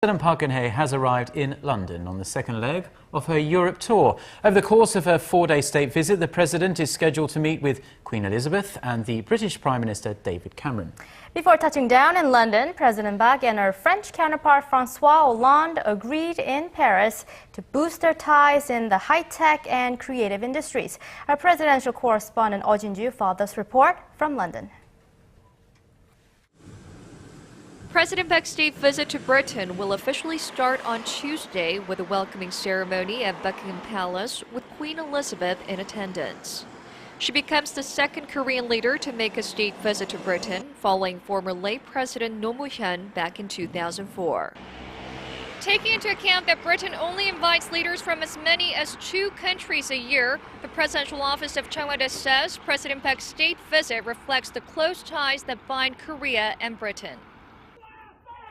President Park Geun-hye has arrived in London on the second leg of her Europe tour. Over the course of her four-day state visit, the President is scheduled to meet with Queen Elizabeth and the British Prime Minister David Cameron. Before touching down in London, President Park and her French counterpart François Hollande agreed in Paris to boost their ties in the high-tech and creative industries. Our presidential correspondent Oh Jin-ju followed this report from London. President Park's state visit to Britain will officially start on Tuesday with a welcoming ceremony at Buckingham Palace with Queen Elizabeth in attendance. She becomes the second Korean leader to make a state visit to Britain, following former late President Roh Moo-hyun back in 2004. Taking into account that Britain only invites leaders from as many as 2 countries a year, the presidential office of Changwon says President Park's state visit reflects the close ties that bind Korea and Britain.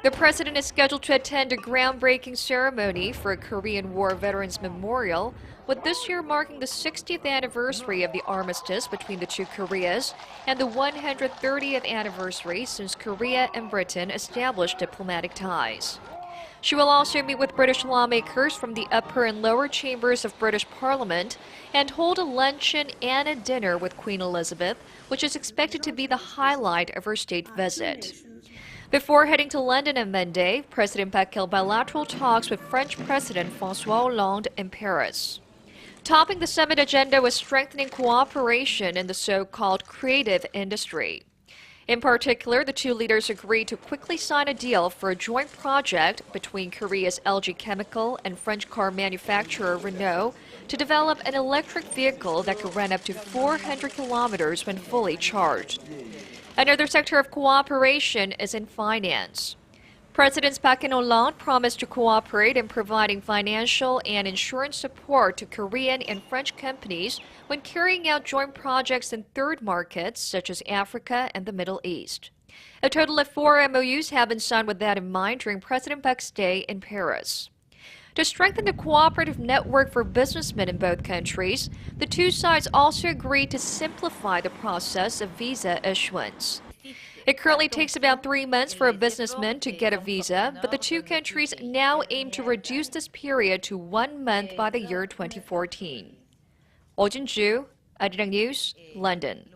The president is scheduled to attend a groundbreaking ceremony for a Korean War Veterans Memorial, with this year marking the 60th anniversary of the armistice between the two Koreas and the 130th anniversary since Korea and Britain established diplomatic ties. She will also meet with British lawmakers from the upper and lower chambers of British Parliament and hold a luncheon and a dinner with Queen Elizabeth, which is expected to be the highlight of her state visit. Before heading to London on Monday, President Park held bilateral talks with French President François Hollande in Paris. Topping the summit agenda was strengthening cooperation in the so-called creative industry. In particular, the two leaders agreed to quickly sign a deal for a joint project between Korea's LG Chemical and French car manufacturer Renault to develop an electric vehicle that could run up to 400 kilometers when fully charged. Another sector of cooperation is in finance. Presidents Park and Hollande promised to cooperate in providing financial and insurance support to Korean and French companies when carrying out joint projects in third markets such as Africa and the Middle East. A total of 4 MOUs have been signed with that in mind during President Park's stay in Paris. To strengthen the cooperative network for businessmen in both countries, the two sides also agreed to simplify the process of visa issuance. It currently takes about 3 months for a businessman to get a visa, but the two countries now aim to reduce this period to 1 month by the year 2014. Oh Jin-ju, Arirang News, London.